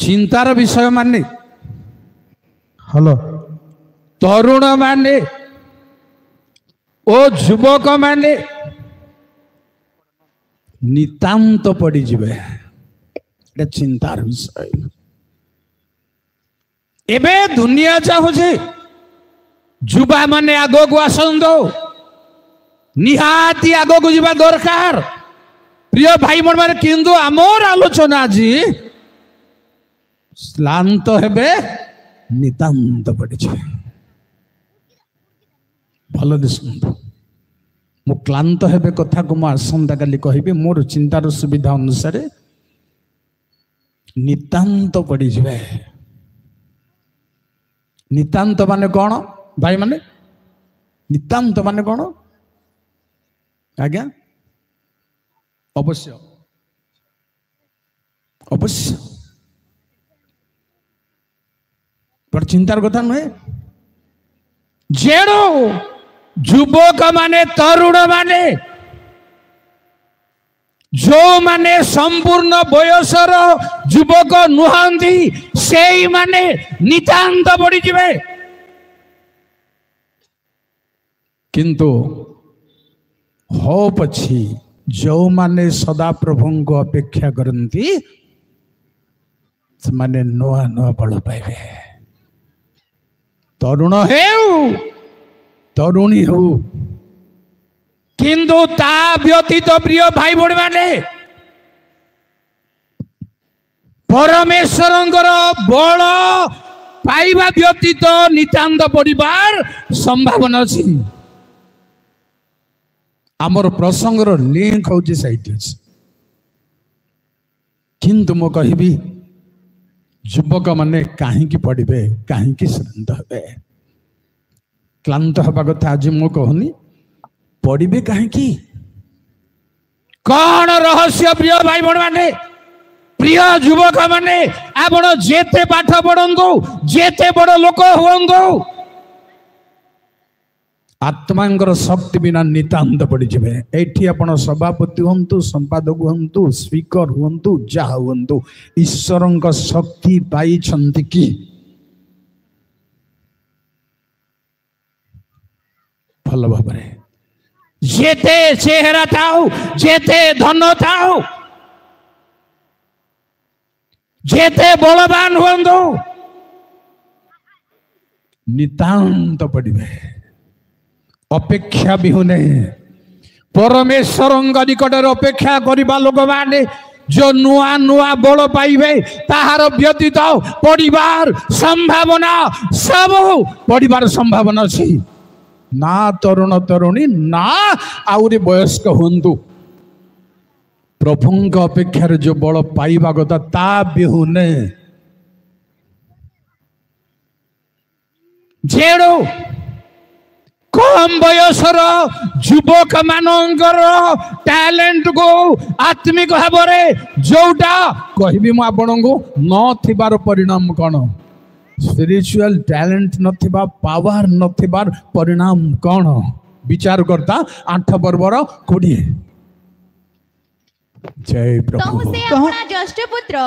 चिंतार विषय माने हेलो तरुण माने ओ युवक माने नितांत पड़ी जिवे चिंतार विषय। एबे दुनिया चाहूचे युवा माने आगो को आसंदो निहाती आगो को जीवा दरकार प्रिय भाई मन माने किंतु आमर आलोचना जी श्रांत हेबे नितांत पड़ी जिवे। भल दिसु मु क्लांत हेबे कथा को आसंता काली कहबी मोर चिंतार सुविधा अनुसार नितांत पड़ी जिवे। नितांत माने कौन भाई माने नितांत माने कौन आज्ञा अवश्य अवश्य पर चिंतार कथा नुहे जेणु युवक माने तरुण माने जो माने संपूर्ण बयसर युवक नुहंती से माने नितांत पड़ी जिवे। किंतु हो पछी जो माने सदा प्रभु को अपेक्षा करती से माने नुआ नुआ बल पाइबे। तरुण हेउ तरुणी हो किंतु ता व्यतीत प्रिय भाई बड़ी माने परमेश्वरंकर बल पाइबा व्यतीत नितांत पड़िबार संभावना अछि। आमर प्रसंगर लिंक होची साइट अछि किंतु मो कहबी युवक माने काहे की पड़िबे काहे की श्रांत हेबे क्लांत हवा कथा आज मु कहनी पड़िबे काहे की कौन रहस्य प्रिय भाई बहन माने प्रिय युवक माने आपण जेते पाठ पढ़ंतु जेते बड़ लोक हुंतु आत्मांकर शक्ति बिना नितांत पड़ी जिवे। एठी आपण सभापति हुंतु संपादक हुंतु स्पीकर हुंतु जहा हुंतु ईश्वरंक शक्ति पाई छंती की भल भाबरे जेते चेहरा थाउ जेते धन थाउ जेते बलवान हुंतु नितांत पड़िबे अपेक्षा बिहुने परमेश्वर निकट अपेक्षा करवा लोक माने जो नुआ नुआ बल पाइबे ताहार व्यतीत परिवार संभावना सब परिवार संभावना अछि ना तरुण तरुणी ना आउरी वयस्क हुंतु प्रभुंक अपेक्षा जो बल पाइबा कथा ता बिहुने जेड़ो कम बयसर युवक मानकर टैलेंट को आत्मिक भाव जोटा कहबी मु आपन को नथिबार परिणाम कौन स्पिरिचुअल टैलेंट नथिबा पावर नथिबार परिणाम कौन विचार करता 8 पर्वर 20। जय प्रभु से अपना ज्येष्ठ पुत्र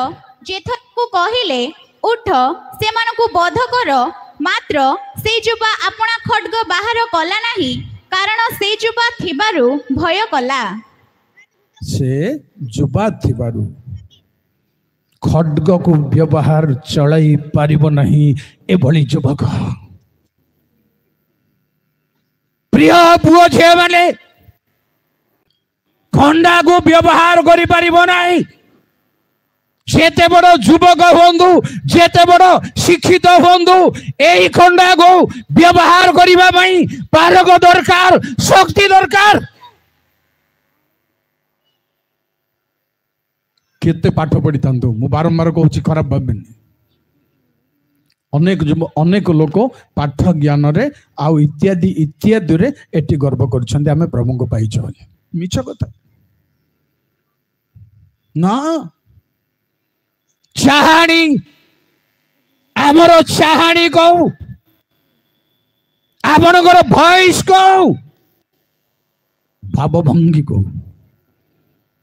जेथर को कहिले उठ से मान को बोध कर मात्र से जुबा अपना खड्ग बाहर कला नहीं कारण से जुबा थिबारु भय कला से जुबा थिबारु खड्ग को व्यवहार चलाई पारिबो नहीं ए भली युवक प्रिय पुओ छे माने खंडा को व्यवहार करि पारिबो नहीं जेते बड़ युवक हुंतु जेते बड़ शिक्षित हुंतु एही खंडा को व्यवहार करिबा पई पारक दरकार शक्ति दरकार केते पाठ पढ़ी थांतु मु बारंबार कहूची खराब भाबेनी अनेक लोक पाठ ज्ञान रे आउ इत्यादि इत्यादि रे एटी गर्व करछन्ते आमे प्रभु को पाइछ बोली मिछ कथा ना चाहाणी आमर चाहाणी को आपनकर भॉइस को भावभंगी को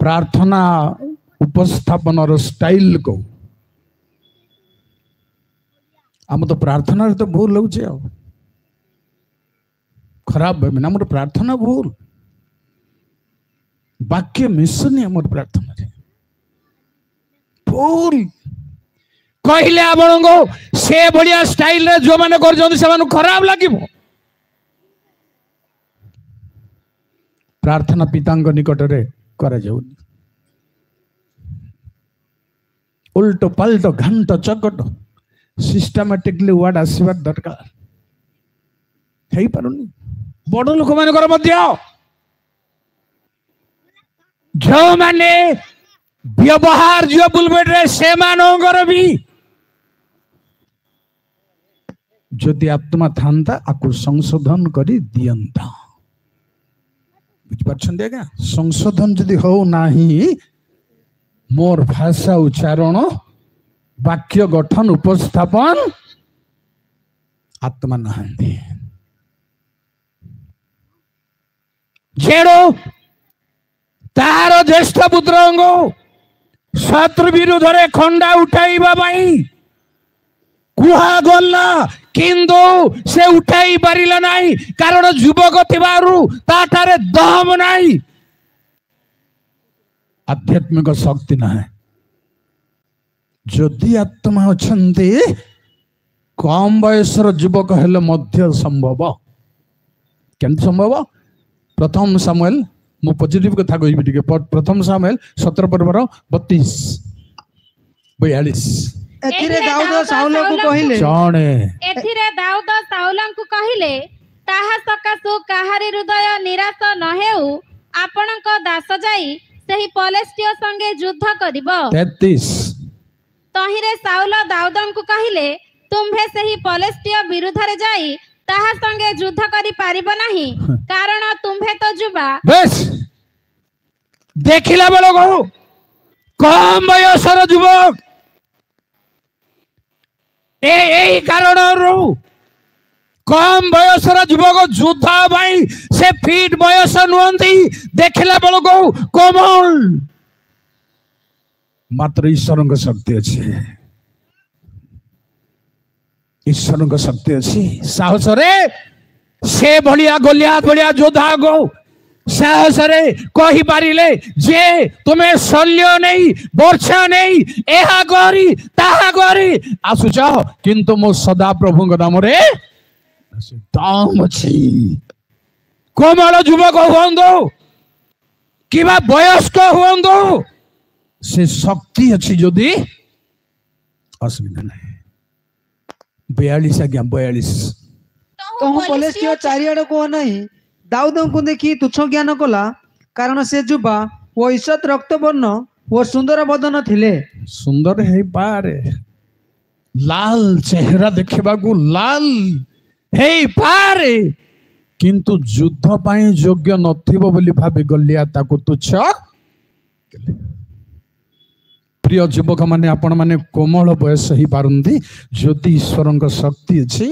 प्रार्थना उपस्थापन स्टाइल को आम तो प्रार्थना तो भूल हो खराब भाव आम प्रार्थना भूल वाक्य मिसुनी आम प्रार्थना भूल कहले आपण को से भाया स्टाइल रे जो मैंने कर खराब लगे प्रार्थना पिता निकट रे करा जाउनी उल्टो पल्टो घंटो चकट सिस्टमेटिकली वर्ड आसवा दरकार है पारुनी बड़ लोक मान जो माने व्यवहार जो बुलबेट रे से मानकर भी जदि आत्मा था आपको संशोधन कर दियंता बुझिपारछन्ते आज्ञा संशोधन जदि हो नाही मोर भाषा उच्चारण वाक्य गठन उपस्थापन आत्मा नहांती जेड़ो तार ज्येष्ठ पुत्र शत्रु विरुद्ध रे खंडा उठाइबा पाई कुहा गला किंतु से उठाई पारिला नाही कारण युवक थिबारु ताठारे दम नाही आध्यात्मिक शक्ति ना है जदि आत्मा अछंती कम बयसर युवक हेले मध्य संभव केमती संभव प्रथम सामुएल मु पॉजिटिव कथा कहबी टिके प्रथम सामुएल 17 पर्वर 32 42 एथिरे दाऊद साउल को कहिले जाने एथिरे दाऊद साउल को कहिले ताहा सकासु काहारी हृदय निराश न हेउ आपणक दास जाई सही पलेस्टियो संगे युद्ध करिवो 33 तहिरे साउल दाऊदन को कहिले तुम्भे सही पलेस्टियो विरुद्ध रे जाई ताहा संगे युद्ध करि पारिबो नाही कारण तुम्भे तो जुबा बस देखिला बेलो को कम बयसर युवक ए कारण कम बयसर युवक युद्ध भाई से फिट बयस नुहंती देखला बेलो को कोमल मात्र ईश्वर को शक्ति अच्छी ईश्वर को शक्ति अच्छी साहस रे से भलिया गोलियात भलिया योद्धा को साहस रे कहि पारिले जे तुम्हें शल्य नहीं वर्षा नहीं एहा करी ताहा करी आसुच किंतु मो सदा प्रभु नाम रे दाम अछि कोमल युवक हुंदो किबा वयस्क हुंदो से शक्ति अच्छी जदि असुविधा नहीं 42 आज्ञा 42 कहूँ पलेस्टियो चारिआड को नहीं दाऊद को देखी तुच्छ ज्ञान कला कारण से जुबा वो ईषत रक्तवर्ण वो सुंदर बदन थिले सुंदर है पारे लाल चेहरा देखा लाल है पारे किंतु युद्ध पाई योग्य नथिबो बोली भाबी गलिया ताको तुच्छ प्रिय युवक माने आपण माने कोमल बयस ही पारंती ज्योति ईश्वर शक्ति अच्छी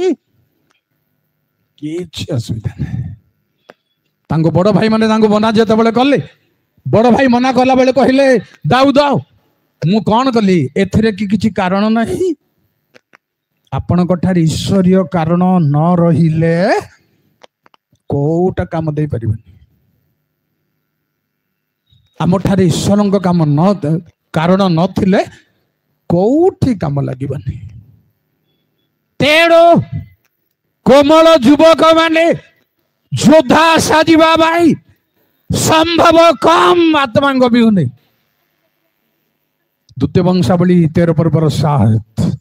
किछि असुविधा नहीं तांको बड़ भाई माने तांको मना जेते बेले कले बड़ भाई मना कला बेले कहले दाऊद मु कौन कली एथिरे कि किछि कारण नहीं आपण कठार ईश्वरीय कारण न रहिले कोटा काम दे परिबनी आमठार ईश्वर काम न कारण नथिले कोठी काम लागिबनी तेणु कोमल युवक माने योद्धा साजिबा भाई संभव कम आत्मा भी होने द्वितीय वंशावली 13 पर्वर 7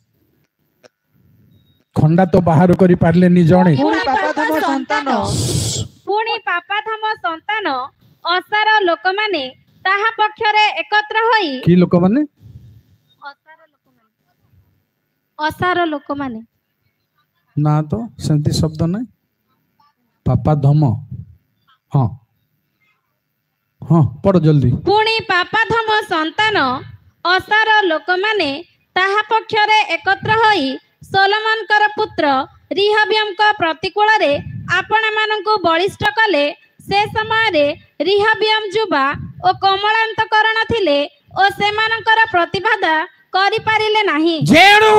खंडा तो बाहर करी पारले नि जणे पुणी पापाधम संतान असार लोक माने ताहा पक्षरे एकत्र होई की लोक माने असार लोक माने ना तो सेंती शब्द नहीं पापा धम हाँ हाँ पढ़ जल्दी पुणी पापाधम संतान असार लोक माने ताहा पक्षरे एकत्र होई सोलोमन कर पुत्र रिहब्याम का प्रतिकूल रे आपण मानकु बलिष्ठ कले से समय रे रिहब्याम जुबा ओ कोमलांतकरण थिले ओ सेमानकर प्रतिबादा करि पारिले नाही जेणु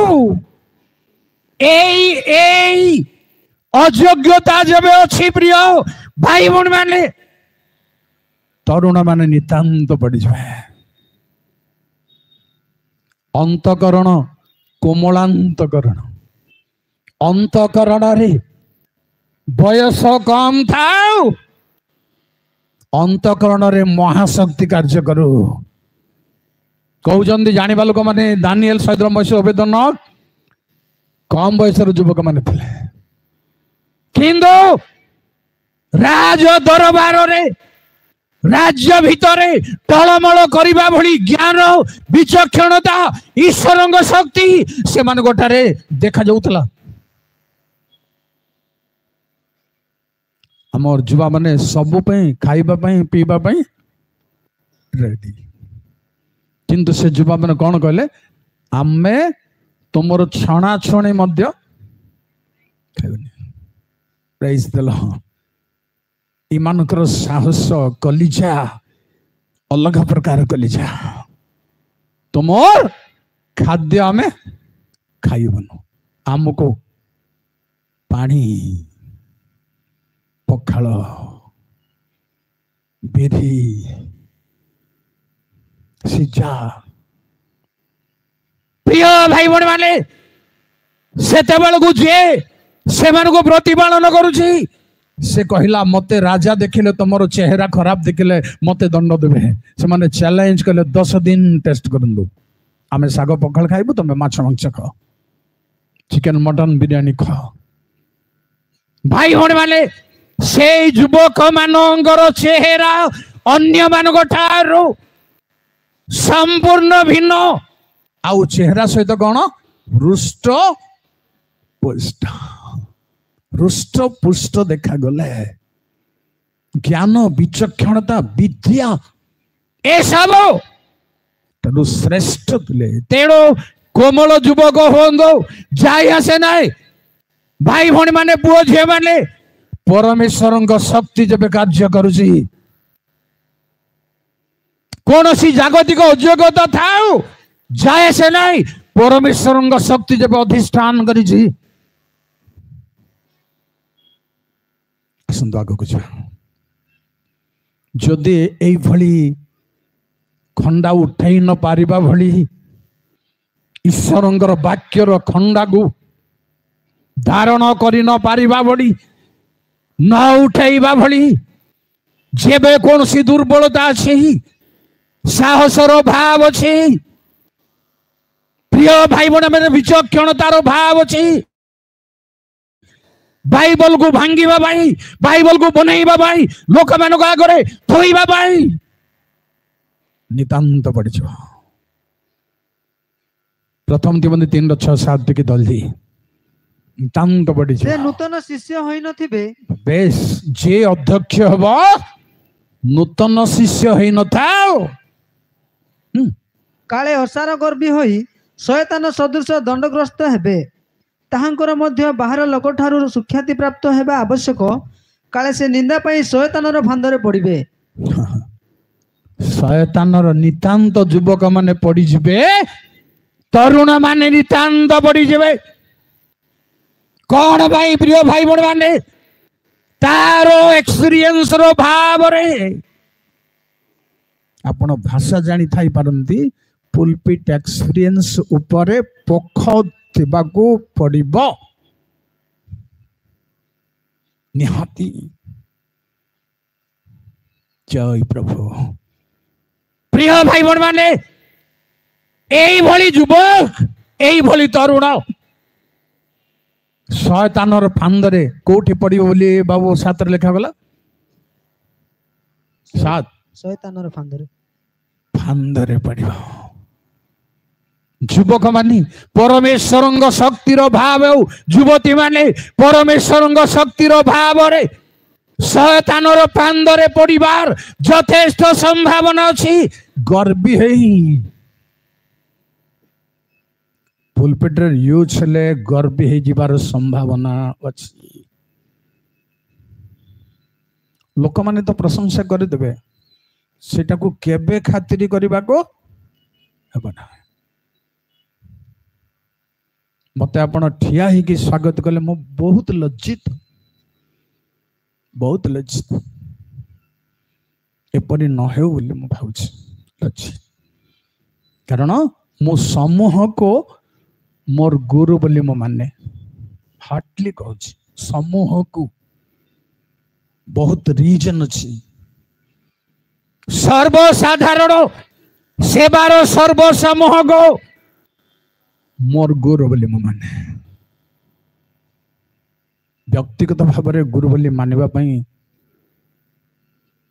এই अयोग्यता जब अच्छी प्रिय भाई भौणी माने तरुण माने नितांत पड़ जाए अंतकरण कोमलांतकरण अंतकरण रे बयस कम था अंतकरण रे महाशक्ति कार्य करू कहते जाना लोक मैंने दानिएल सहित महीष आवेदन कम बयस युवक मैंने थे किंतु राज दरबार रे राज्य भितरे टलमल करने भली ज्ञान विचक्षणता ईश्वर शक्ति से गोटारे देखा जाऊला आमर जुवा माने सबु खाइबा पीवा रेडी किंतु से जुवा माने कौन कहले आमे तुमर छणा छणी मध्य प्रेज द लॉर्ड इमानकर साहस कलिजा अलग प्रकार कलिजा तुमर खाद्य आमे खाइबनु आमको पानी पखाल बिरी सिजा प्रिय भाई भौणी माने सेते बेलकु जे सेमान को प्रतिपालन करुची से कहला मते राजा देखिले तुमर चेहरा खराब देखिले मते दंड देबे से माने चैलेंज कले 10 दिन टेस्ट करंदु आमे साग पखाल खाइबु तमे माछ मांस खाओ चिकन मटन बिरयानी खाओ भाई भौणी माने से युवक मानकर चेहरा अन्य मानक ठारू संपूर्ण भिन्न आउ चेहरा सहित कौन रुष्ट पुष्ट रुष्ट पुष्ट देखा गले ज्ञान विचक्षणता विद्या ए सब तेणु श्रेष्ठ थे तेणु कोमल युवक हो जाई आसे ना भाई भौणी माने पुओ झी माने परमेश्वर शक्ति जब कार्य करुची कौन सी जागतिक अयोग्यता था जाए से नहीं परमेश्वर शक्ति जब अधिष्ठान करी आगक जदि यही खंडा उठाई न पारिबा भली ईश्वर वाक्यर खंडा को धारण करि न पारिबा भली न उठाइबा भली जेबे कौन सी दुर्बलता अच्छी साहसर भाव अच्छी प्रिय भाई बहन मैंने विचक्षणतार भाव अच्छी बाइबल को भांगिबा भाई बाइबल को बनैबा भाई लोक मानक आगरे थोइबा भाई नितांत पड़ प्रथम तिमोथी 3:6-7 टिके जल्दी नितांत पड़ से नूतन शिष्य होई नथिबे बेस जे अध्यक्ष हबो नूतन शिष्य होई न थाओ काले हसार गर्भी होई शयतान सदृश दंडग्रस्त हेबे ताहांकर मध्य बाहर लोक ठारू सुख्याति प्राप्त हेबा आवश्यक काले से निंदा पाई शयतानर फांदरे पड़िबे शयतानर नितांत युवक माने पड़ी जिबे तरुण माने नितांत पड़ी जिबे कौन भाई प्रिय भाई बड़ माने तारो एक्सपीरियंस रो भाव रे आपण भाषा जानी थाई पारंती पुलपिट एक्सपीरियंस ऊपर पोख थिबाको पड़िबो निहाती जय प्रभु प्रिय भाई बड़ माने एई भली युवक एई भली तरुण शयतानर फांदरे कोठी पड़िबो बोली बाबू 7 लिखा गला 7 शयतानर फांदरे पड़िबो युवक मानी परमेश्वर शक्तिर भाव युवती माने परमेश्वर शक्तिर भाव रे शयतानर फांदरे पड़िबार यथेष्ट संभावना अछि गर्वी हेई पुलपिट रे यूज ले गर्वी हे जिबार संभावना अछि लोक माने तो प्रशंसा कर देबे सेटा को केबे खातिरी करबा को हेबना मत आप ठिया ही स्वागत कले मो बहुत लज्जित एपरी न हो भावुँ लज्जित कारण मो समूह को मोर गुरु बोली मो माने हार्टली कहूँ समूह को बहुत रीजन अच्छी सर्वसाधारण सेवार सर्वसमूह को मोर गुरु बोली मो माने व्यक्तिगत भाव में गुरु बोली मानिबा पई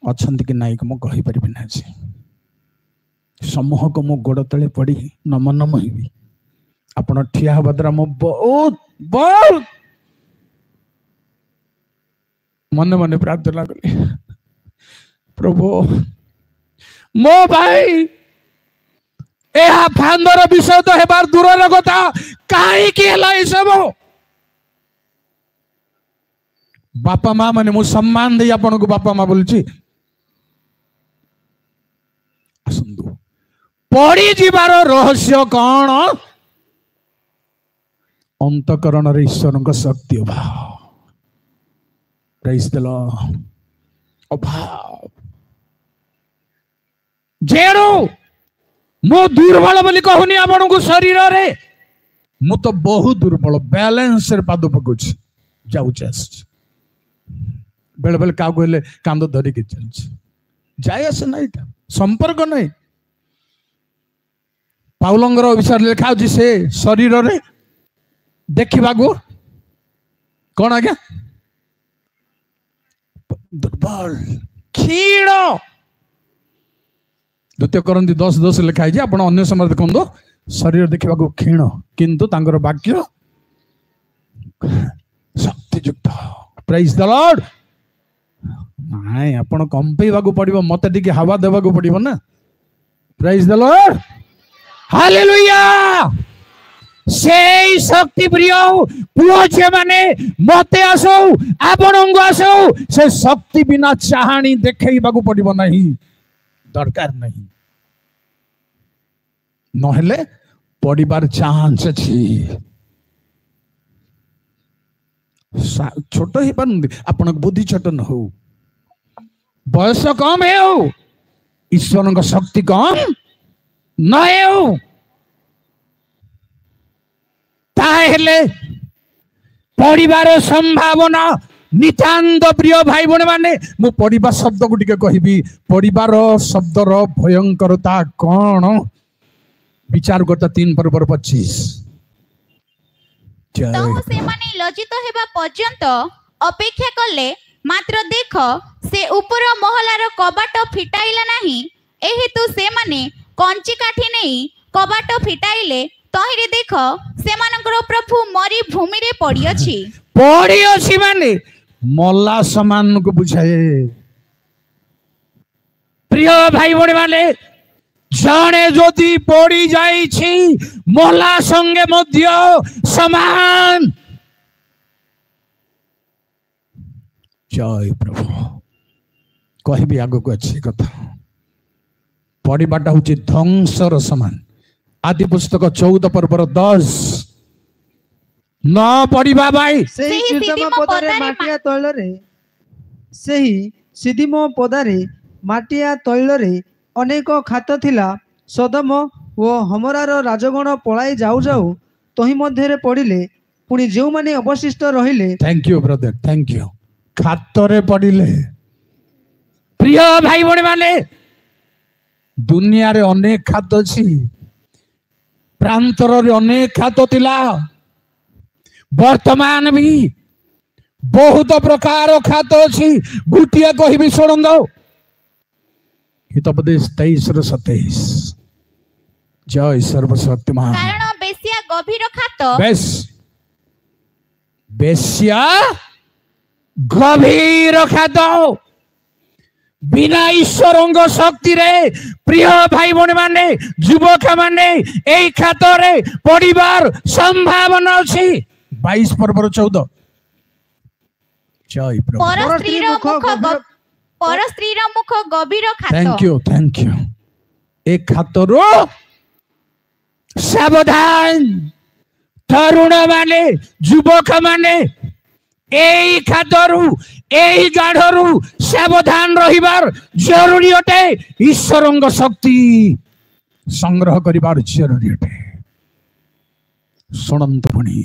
अछंती कि नाई को कहि परिबि ना समूह को मो गोड़ तले पड़ी नमन नमहि आपण ठिया हवा द्वारा मो बहुत बहुत मन मन प्रार्थना कली प्रभु मो भाई यह फांदर विषय तो हेबार दूर कथा कहीं सब बापा माँ माने मु सम्मान दे आपन को बापा माँ बोलची आसंदु पड़ी जीवार रहस्य कौन अंतकरण रे ईश्वर का शक्ति अभाव प्रेज द लॉर्ड अभाव जेणु मो दुर्बल बोली कहूनी आपन को शरीर रे मु तो बहुत दुर्बल बैलेंस रे पाद पकुछ जाउछ बेले बेले क्या कहले कांद धरिकी चलছে जाय आसे नहीं था संपर्क नहीं पाउलंगर विषय लिखा होची से शरीर रे देखिबा को कौन आज्ञा दुर्बल क्षीण द्वितीय करंती 10:10 लिखा है आपण अन्य समय देखो शरीर देखा क्षीण किंतु तांकर वाक्य शक्तियुक्त प्रेज द लॉर्ड नाई आपण कंपेवा को पड़िबो मते टिके हवा देवा को पड़िबो ना प्रेज द लॉर्ड हालेलुया से शक्ति प्रिय पुओ जे माने मते आसो आपणंगो आसो से शक्ति बिना चाहानी देखैबा को पड़िबो नहीं दरकार नहीं नहले पड़िबार चांस अछि छोट ही पारती आपण बुद्धि छोट न हो बयस कम है ईश्वर का शक्ति कम न है ताहेले परिवार संभावना नितांत प्रिय भाई बने माने मु परिवार शब्द को टिके कहबी परिवार शब्दर भयंकरता कौन विचार करता 3:25 तहु से माने लज्जित हेबा पर्यंत अपेक्षा कले मात्र देख से ऊपर महलार कबाट फिटाइला नाही एही तो से माने कंची काठी नहीं कबाट फिटाइले तहिरे देख से मानकर प्रभु मरी भूमि रे पड़ी अछि माने मल्ला समान को बुझाए प्रिय भाई बड़े माने जाने जोदी पड़ी जाई छी मल्ला संगे मध्य समान जय प्रभु कहबी आगो को अच्छी कथा पड़ीबाटा हूँ ध्वंसर समान आदि पुस्तक 14 पर्वर 10 न पड़ीबा भाई सिदिम पदारे माटिया तैलरे अनेक खात थिला सदम वो हमरार राजगण पलाई जाऊ जाऊ तही मध्य पड़िले पुणी जो माने अवशिष्ट रहिले thank you brother thank you खातरे पड़िले प्रिय भाई बड़े माने दुनिया रे अनेक खात अछि प्रांतर रे अनेक खात थिला वर्तमान भी बहुत प्रकार खात अछि गुटिया कहबी सुनंदो हितोपदेश 23-27 जय सर्वशक्तिमान कारण बेसिया गभीर खात बेसिया गभीर खात बिना ईश्वर शक्ति रे प्रिय भाई बने माने युवक माने एई खात रे परिवार संभावना अछि 22 पर्वर 14 जय प्रभु पर स्त्रीर मुख गभीर खात थैंक यू एक खात रो सावधान तरुण माने युवक माने एई खादरू एई गाढ़रू सावधान रहिबार जरूरी अटे। ईश्वरंग शक्ति संग्रह करिबार जरूरी अटे। शुणंतु पुणी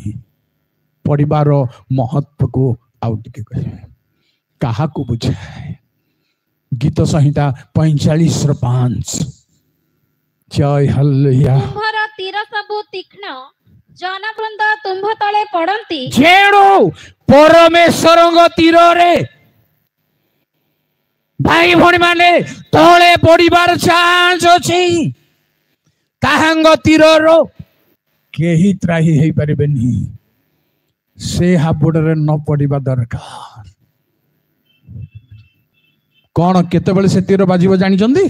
परिवार महत्व को आउ टिके कहिबे कहा को बुझाए। गीत संहिता 45:5 जय हल्लेलुया। तुम्हारा तीर सबु तीक्ष्ण जनवृंद तुम्भ तले पड़ती जेणु परमेश्वरंग तीर रे भाई भणी माने तले पड़िबार चांस अछि। ताहांग तीर रो केही त्राही हेई परिबेनी से हाबुडरे न पड़िबा दरकार। कौन केते बेले से तीर बाजिबो जानि चंदी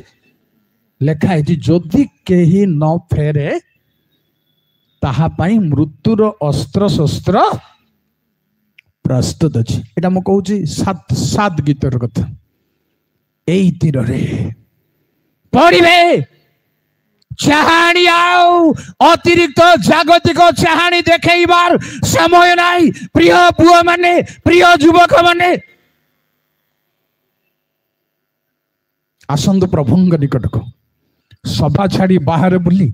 लेखा है जदि केही न फेरे ताहा पाई मृत्युर अस्त्र शस्त्र प्रस्तुत अछि। एटा म कहूची सात गीतर कथा। एई तीर रे पड़िबे चाहाणी आउ अतिरिक्त जागतिक चाहाणी देखैबार समय नाही। प्रिय पुआ माने प्रिय युवक माने आसंद प्रभुंग निकट को सभा छाड़ी बाहर बुली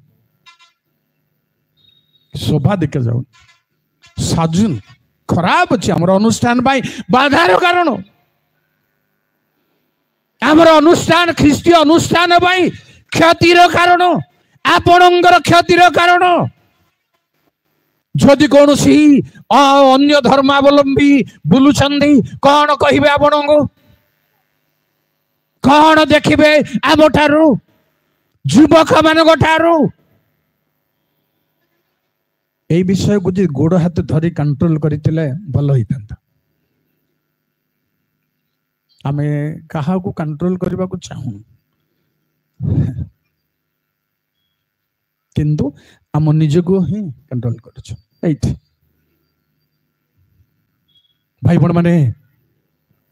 शोभा देखे जाऊ साजुन खराब अच्छे आमर अनुष्ठान बाधार कारण आमर अनुष्ठान ख्रीष्टीय अनुष्ठान क्षतिर कारण आपणकर क्षतिर कारण। जदि कौन सी अन्य धर्मावलंबी बुलुचंदी कौन कहिबे आपण को कौन देखिबे आम ठारू युवक मान ठारू এই বিষয় को गोड़ हाथ धरी कंट्रोल करथिले भल होइतंता। आमे कहा को कंट्रोल करबा को चाहू किंतु आम निज को ही कंट्रोल करछ। एथि भाई बण माने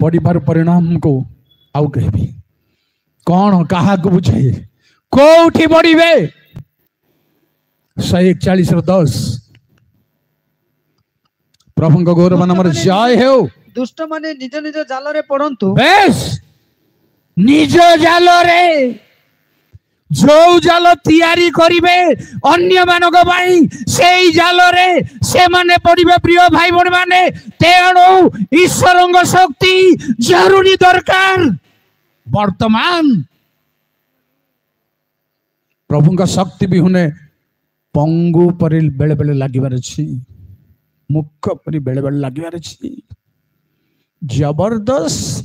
परिवार परिणाम को आउ कहबी कौन कहा को बुझाए कोठी बढ़िबे 141:10 प्रभु गौरव नाम जय हो। दुष्ट माने निज निज जाल रे पड़ंतु बेस निज जाल रे जो जाल तैयारी करिवे अन्य मानक भाई सेई जाल रे से माने पड़िबे। प्रिय भाई बण माने तेणु ईश्वरंग शक्ति जरूरी दरकार। वर्तमान प्रभु का शक्ति भी हुने पंगु परि बेले बेले लागिबार अछि मुख परि बेले बेले लागिबार अछि जबरदस्त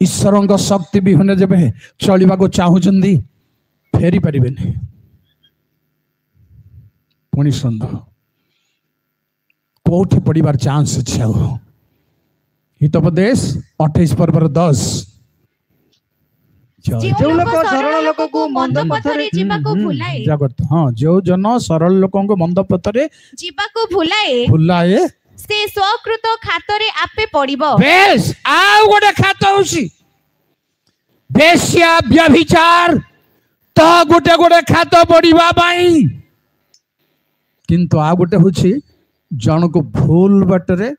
ईश्वरंग शक्ति भी हुने जबे चलिबा को चाहुचंदी फेरी परिबेनी पुणी संद कोठी पड़िबार चांस अछि। हितोपदेश 28:10 जो लोक सरल लोक को मंद पथरे जीवाको भुलाए जगत हाँ जो जन सरल लोकों को मंद पथरे जीवाको भुलाए भुलाए से स्वकृत खातरे आपे पड़िबो। बेस आउ गोटे खात होसी बेश्या व्यभिचार तो गोटे गोटे खात पड़िबा पाई किंतु आ गोटे होछि जन को भूल बाटरे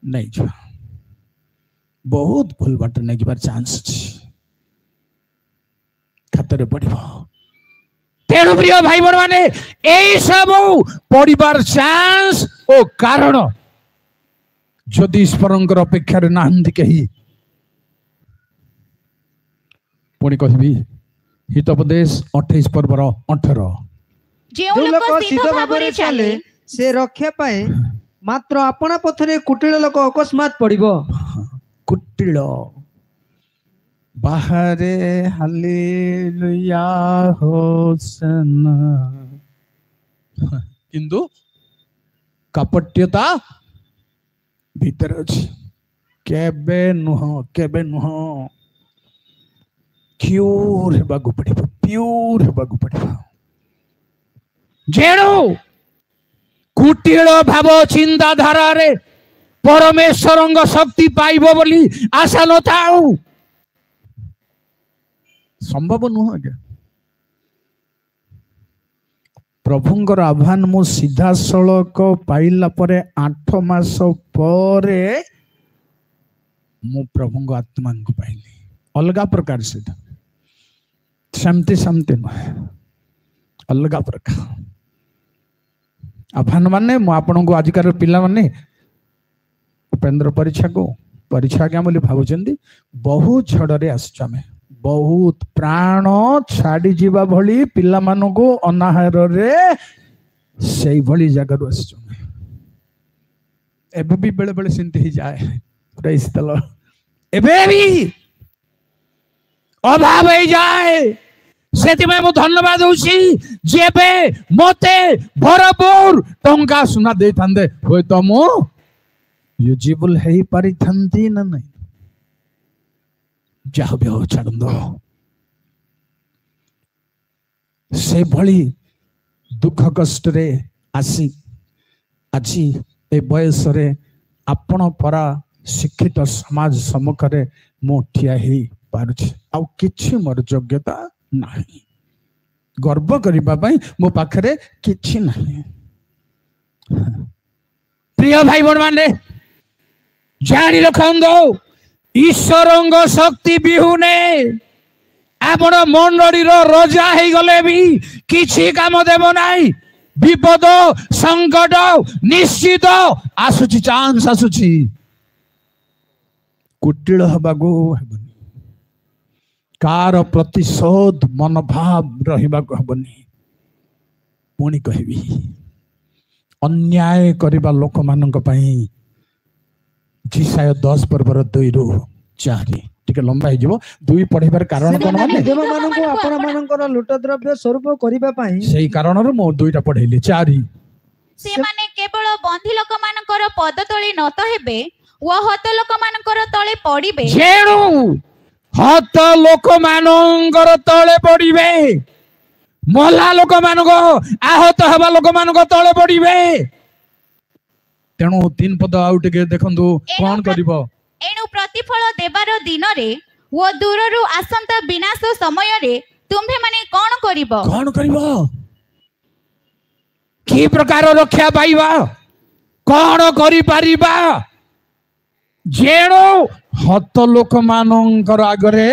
नहीं जा बहुत भूल बाटर नहीं बार चांस अछि खातरे पड़िबो। तेणु प्रिय भाई बण माने एई सब पड़िबार चांस ओ कारण जदि ईश्वरंकर अपेक्षा रे नाहंती कही पुणी कहबी हितोपदेश 28:18 जो लोक सिद्ध भाबरे चले से रक्षा पाए मात्र अपना पथरे कुटिल लोक अकस्मात पड़िबो। कुटिल बाहरे हालेलुया होसना किंतु कपट्यता भीतर अछि केबे नुह क्यूर हेबागु पड़िबो प्यूर हेबागु पड़िबो। जेणु कुटिल भाव चिंताधारा रे परमेश्वरंग शक्ति पाइबो बोली आशा न थाउ संभव नुह। प्रभुंकर आह्वान मु सीधा सड़क पाइला परे 8 मास परे मु प्रभु आत्मा को पाइली अलगा प्रकार से शांति शांति न अलगा प्रकार आह्वान माने मु आपण को आजिकार पिला माने उपेन्द्र परीक्षा क्या बोली भावुଛନ୍ତି बहुत झड़े आसमें बहुत प्राण छाड़ी जीवा भली पिला मानू अनाहार रे से भली जगह एबे भी बेले बेले सिंती ही जाए प्रेज द लॉर्ड एबे भी अभाव हो जाए सेति में मु धन्यवाद होसी जेबे मते भरपूर टंका सुना दे थांदे होय तो मु यूजिबल है पारि थांती ना नहीं जाओ भी हो छाड़ दो से भली दुख कष्ट रे आसी आजी ए बयस रे आपण परा शिक्षित समाज सम्मुख रे मो ठिया ही पारुछि आ किछि मोर योग्यता नाही गर्व करिबा पई मो पाखरे किछि नाही प्रिय भाई बहन माने जानी रखंदो ईश्वरंग शक्ति बिहुने आपण मंडली रजा हो गले भी किछि काम देव नाई विपद संकट निश्चित आसुची चांस आसुची कुटिल हबागो हेबनी कार प्रतिशोध मनोभाव रहिबाको हेबनी पुणी कहबी अन्याय करिबा लोक मानक पई जिसाय 10 पर्वर 2 रु 4 टिके लंबा हो जिवो 2 पढेबार कारण कोन माने विधवा माननको आपण मानकर लुट द्रव्य स्वरूप करिबा पई सेही कारण रे मो 2टा पढेली 4 से माने केवल बंधी लोक मानकर पद तळे नत हेबे व हत लोक मानकर तळे पडिबे जेणु हत लोक मानकर तळे पडिबे मला लोक मानको आहत हबा लोक मानको तळे पडिबे तेणु 3 पद आउट के देखंदु कोन करिवो एणु प्रतिफल देबार दिन रे वो दूररु आसंता विनाश समय रे तुम्हे माने कोन करिवो की प्रकार रक्षा पाइबा कोन करि परिबा जेणो हत लोक मानकर आगरे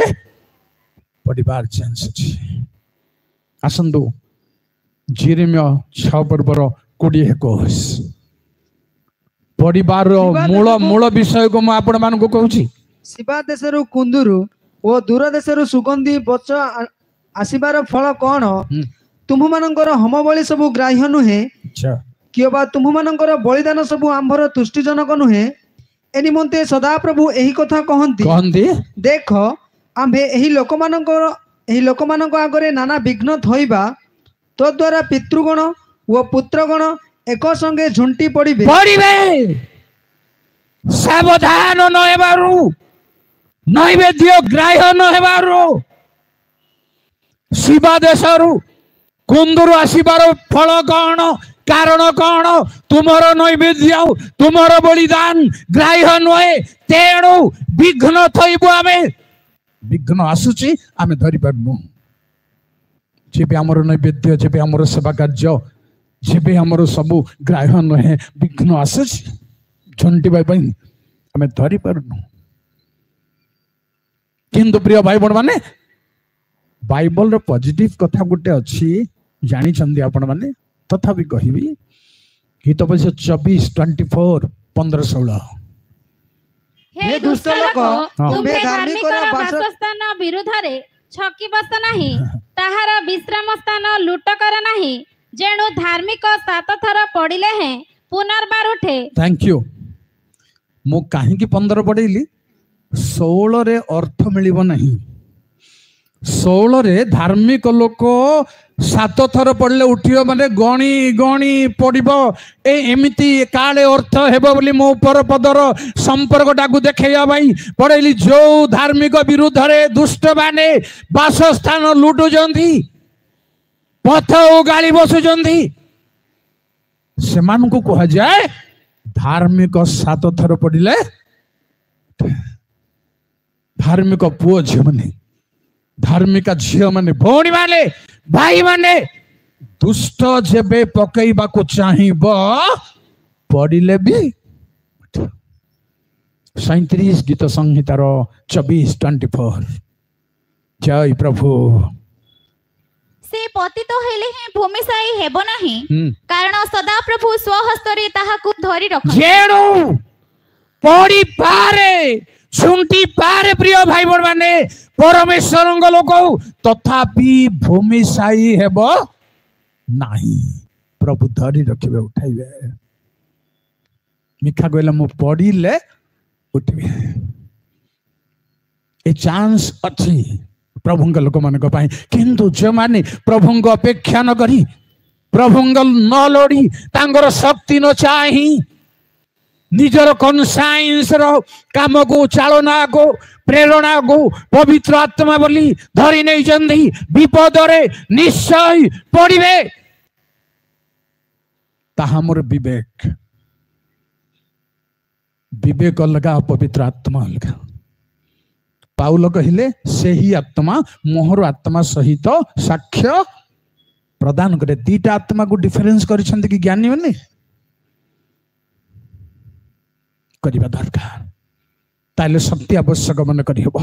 पडिबार चांस अछि आसंदु जेरेमिया 6 पर्वर 21 परिवार मूल विषय को आपण मान को कहूची शिवा देशरु कुंदुरु ओ दूर देशरु सुगंधी बच आसीबार फल कोन तुम मानकर हम बळी सब ग्राह्य नुहे अच्छा किबा तुम मानकर बलिदान सब आंभर तुष्टि जनक नुहे एनि मन्ते सदा प्रभु एही कथा कहंती देख आम्भे एही लोक मानक आगरे नाना विघ्न थइबा तो द्वारा पितृगण ओ पुत्रगण एक संगे झुंटी पड़िबे सावधान न हेबारु नैवेद्य ग्राह्य न हेबारु शिवा देशरु कुंदुरु आसीबार फल कौन कारण कौन तुमर नैवेद्य तुमर बलिदान ग्राह्य नुहे तेणु विघ्न थइबु आमे विघ्न आसुची आमे धरि पारनु जेबे हमर नैवेद्य जेबे हमर सेवा कार्य जेबे हमर सबु ग्राह्य नुहे विघ्न आसुची झंटी भाई आमे धरि पारनु किंतु प्रिय भाई बड़ माने बाइबल रो पॉजिटिव कथा गुटे अछि जानि छंदी आपण माने तथापि कहिबी हित बसे 24:24 15-16 हे दुष्ट लोक तुम्हे धार्मिक वासस्थान विरुद्ध रे छकी बस नाही ताहार विश्राम स्थान लूट कर नाही जेणु धार्मिक 7 थर पडिले हैं पुनर्बार उठे थैंक यू मु काहे की 15 पढेली 16 रे अर्थ मिलिबो नाही 16 रे धार्मिक लोक 7 थर पड़ले उठियो माने गणी गणी पड़िबो एमिति काले अर्थ हेबो बोली मो ऊपर पदर संपर्क टाकू देखैया भाई पड़ेली जो धार्मिक विरुद्ध रे दुष्ट माने वासस्थान लुटु जंती पथ उगाली बसु जंती से मान को कहा जाए धार्मिक 7 थर पड़िले धार्मिक पुओ झियो माने धार्मिक झियो माने भौणी माने भाई माने दुष्ट जेबे पकईबा को चाहिब पड़िले भी 37 गीत संहितार 24-24 जय प्रभु से पतित हेले ही भूमिशायी हेबो नाही कारण सदा प्रभु स्वहस्तरे ताहाकु धरि रख जेणु पड़ी पारे झुंटी पारे प्रिय भाई बहन माने परमेश्वर लोक तथापि भूमिशायी हेबो नाही प्रभु धरि रखिबे उठाइबे मिखा कहला मु पड़िले उठिबे ए चांस अछि प्रभुंग लोक मान किंतु जो माने प्रभुंग अपेक्षा न करी प्रभुंग न लोड़ी तांगर शक्ति न चाही निजर कन्साइंस रो काम को चालना को प्रेरणा को पवित्र आत्मा बोली धरी नहीं जंदी विपद रे निश्चय पड़िबे ताहा मोर विवेक विवेक अलगा पवित्र आत्मा अलगा पाउल कहले से ही आत्मा मोहर आत्मा सहित साक्ष्य प्रदान करे दीटा आत्मा को डिफरेंस करिसेंत कि ज्ञानी माने करिबा दरकार ताले शक्ति आवश्यक मन करि हेबो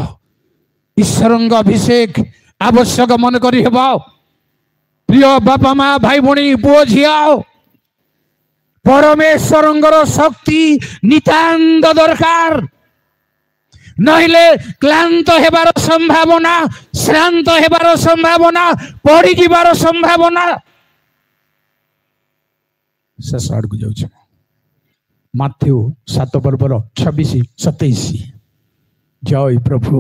ईश्वरंग अभिषेक आवश्यक मन करि हेबो प्रिय बापा माँ भाई भणी पुओ झिया परमेश्वरंगर शक्ति नितांत दरकार नहिले क्लांत हेबार संभावना श्रांत हेबार संभावना पड़ी जीवार संभावना शेष आड़ को जाउछ माथ्यू 7 पर्वर 26-27 जय प्रभु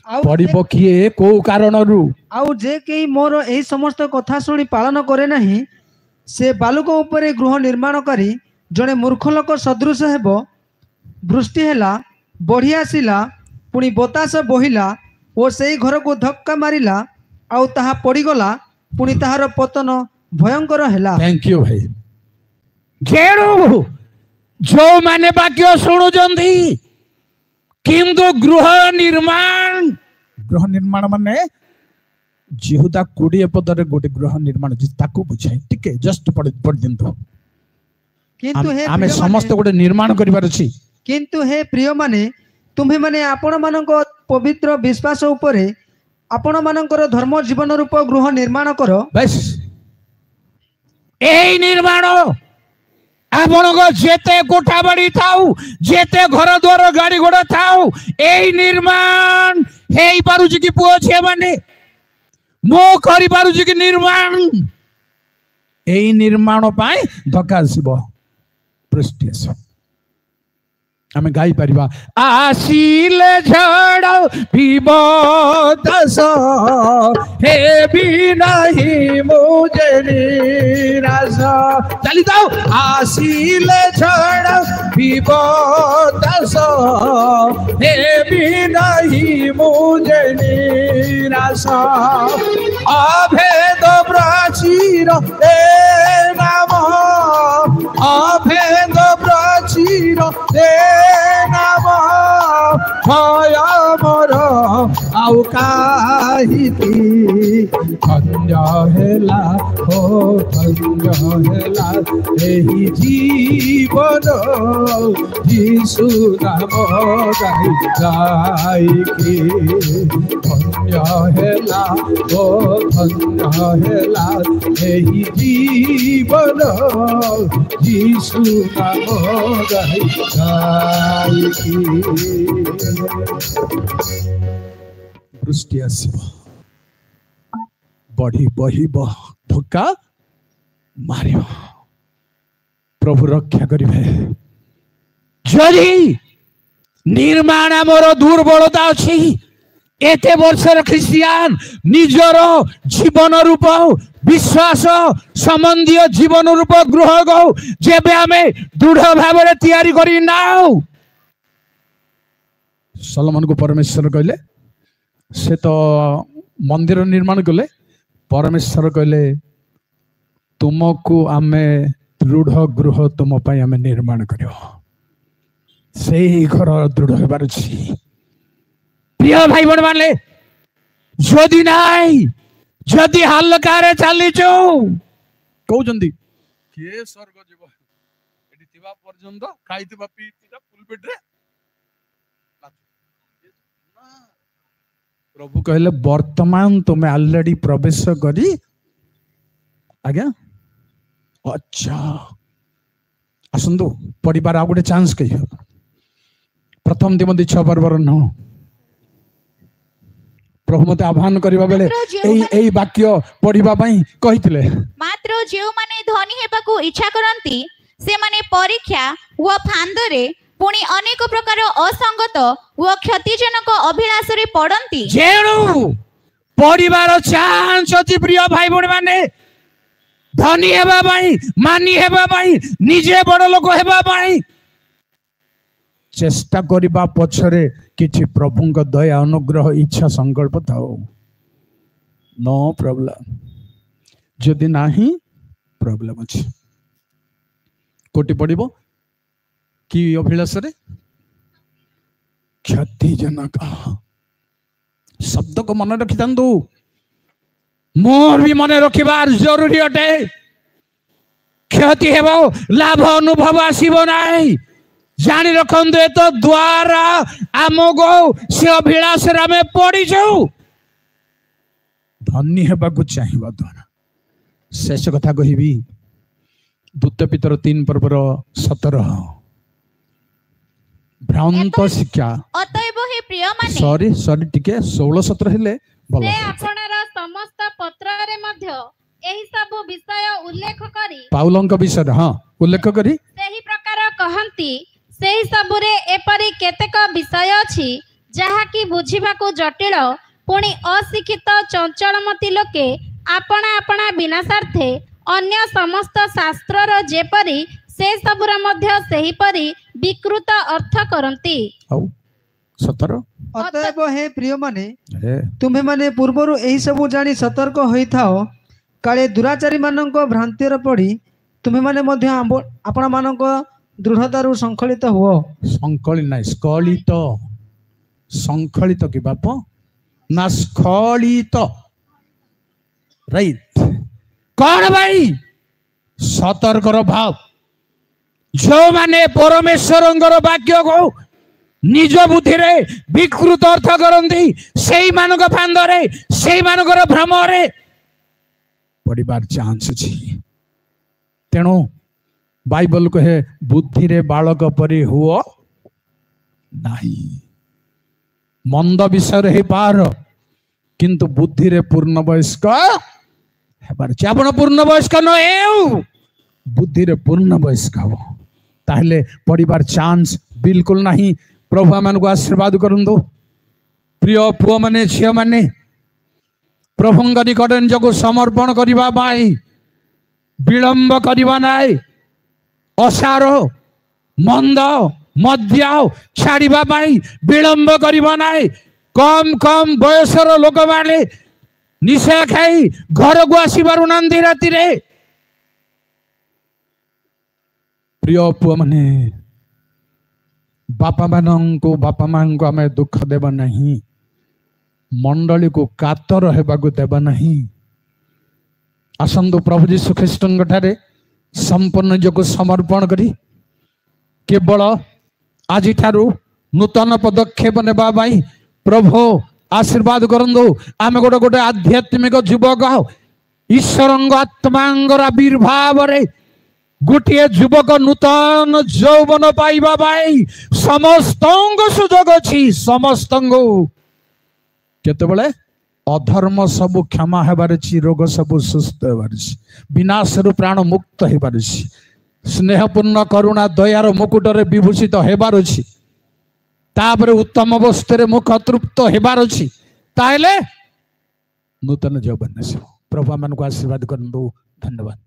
पड़िबो किए को कारण रु आउ जे केही मोर एही समस्त कथा सुनी पालन करे नाही से बालुक उपरे गृह निर्माण करी जणे मूर्ख लोक सदृश हेबो वृष्टि हेला बढ़ी आसिला पुणी बतास बहिला और से घर को धक्का मारिला आउ ताहा पड़ीगला पुणी ताहार पतन भयंकर हेला। थैंक यू भाई जेणु जो माने वाक्य शुणुचंदी किंतु गृह निर्माण माने जिहुदा 20 पदरे गोटे गृह निर्माण ताकू बुझाई टिके जस्ट पड़ दिंतु किंतु हे आमे समस्त गोटे निर्माण करिवार अछि किंतु हे प्रिय माने तुम्हें माने आपण मानक पवित्र विश्वास उपरे आपण मानकर धर्म जीवन रूप गृह निर्माण करो बस एही निर्माण आपण को जेते कोठा बाड़ी थाउ जेते घर द्वार गाड़ी घोड़ा थाउ एही निर्माण हेई पारुछि कि पुओ छे माने मो करि पारुछि कि निर्माण एही निर्माण पाए धक्का सिबो प्रेस्टियस आमे गाई परिबा आसीले झड़ विपदस हे भी नहीं मुझे निराश चली जाओ आसीले झड़ विपदस हे भी नहीं मुझे निराश अभेद प्राचीर ए नाम अभेद प्राचीर नाम भय मोर आउ काहिती धन्य हेला हो धन्य हेला एही जीवन यीशु नाम गाइकी धन्य हेला हो धन्य हेला एही जीवन यीशु नाम गाइकी वृष्टि आसब बढ़ी बहिब धक्का मार प्रभु रक्षा करेंगे जदि निर्माण आमर दुर्बलता अच्छी एते वर्षर ख्रिस्टियान निजर जीवन रूप विश्वास संबंधी जीवन रूप गृह को जेबे आमे दृढ़ भाव में तैयारी करी नाउ सलोमन को परमेश्वर कहले से तो मंदिर निर्माण कले परमेश्वर कहले तुमको आमे दृढ़ गृह तुम आमे निर्माण करियो से घर दृढ़ होबार अछि प्रिय भाई बहन मानले जदि नाई जदि हल्कार चलीचु कहउचंदी के स्वर्ग जीव एटी थिबा पर्यंत खाइथिबा पीथिबा फुल पेट रे प्रभु कहले वर्तमान तुम ऑलरेडी प्रवेश करी आज्ञा अच्छा आसंतु परिवार आ गोटे चांस कह प्रथम तिमोथी 6:9 प्रभु मते आह्वान करबा बेले एई वाक्य पढ़िबा पई कहितले मात्र जेउ माने धनी हेबाकू इच्छा करंती से माने परीक्षा व फांदरे पुणी अनेक प्रकार असंगत व क्षतिजनक अभिलाष रे पड़ंती जेणु परिवार चांस अछि प्रिय भाई बहन माने धनी हेबा पई मानी हेबा पई निजे बड़ लोक हेबा पई चेष्टा करिबा पछरे किछि प्रभुंक दया अनुग्रह इच्छा संकल्प थाओ नो प्रॉब्लम जदि नाही प्रॉब्लम अछि कोटि पड़िबो कि अभिलाष रे क्षतिजनक शब्द को मन रखि दंदु मोर भी मन रखिबार जरूरी अटे क्षति हेबो लाभ अनुभव आसीबो नाही जानी रखंदे तो द्वारा आमको से अभिलाष रे आमे पड़ी जाऊ धनी हेबाकू चाहिबा द्वारा शेष कथा कहिबी दूत पितर 3:17 भ्रांत शिक्षा अतएव हे प्रिय माने सॉरी टिके 16-17 हेले बोल से आपणर समस्त पत्र रे मध्य एही सब विषय उल्लेख करी पाउलंक विषय हां उल्लेख करी सेही प्रकार कहंती सेही सबुरे एपरि केतेक विषय अछि जहा कि बुझिबाकू जटिल पुणी अशिक्षित चंचलमती लोके आपणा आपणा विनाशार्थे अन्य समस्त शास्त्रर जेपरि से सबुरा मध्य सेही परि विकृत अर्थ करंती 17 अतएव हे प्रिय माने तुम्हें माने पूर्वरु एही सब जानी सतर्क होइथाओ काले दुराचारी मानक भ्रांतिर पड़ी तुम्हें माने मध्य आपणा मानक दृढ़तारु संखलित हुओ संखलित नहीं स्खलित संखलित कि बाप ना स्खलित राइट कौन भाई सतर्कर भाव जो माने परमेश्वरंकर वाक्य को निज बुद्धि रे विकृत अर्थ करंती सेही मानक फांदरे सेही मानकर भ्रम रे पड़िबार चांस अछि तेणु बाइबल कहे बुद्धि रे बालक परि हुओ नाही मंद विषय हे पार किंतु बुद्धि रे पूर्ण वयस्क हेबार छै आपण पूर्ण वयस्क न हेउ बुद्धि रे पूर्ण वयस्क हो ताहले पड़िबार चांस बिल्कुल नाही प्रभु आमन को आशीर्वाद करंदो प्रिय पुओ माने झियो माने प्रभुंक निकट निजको समर्पण करिबा बाई विलंब करिबा नाई असार मंद मध्य छाड़िबा पाई विलंब करिबा नाई कम कम बयसर लोक माने निशा खाई घर को आसी पारु नांदी राति रे प्रिय पुओ माने बापा मानंको बापा मां को आमे दुख देबा नहीं मंडली को कातर हेबाकू देबा नहीं आसंतु प्रभु यीशु ख्रीष्टन ठारे संपूर्ण जगो समर्पण करी केवल आज ठारू नूतन पदक्षेप नेबा बाई प्रभु आशीर्वाद करंदो आमे गोटे गोटे आध्यात्मिक युवक ईश्वरंग आत्मांगर आविर्भाव रे गोटे युवक नूतन यौवन पाइबा बाई समस्त सुजोग अछि समस्त केतेबेले अधर्म सबु क्षमा हेबार छी रोग सबु सुस्थ हेबार छी विनाश रु प्राण मुक्त हेबार छी स्नेहपूर्ण करुणा दयार मुकुट रे विभूषित हेबार छी तापरे उत्तम वस्तु रे मुख तृप्त हेबार छी ताइले नूतन यौवन प्रभु मन को आशीर्वाद करंदो धन्यवाद।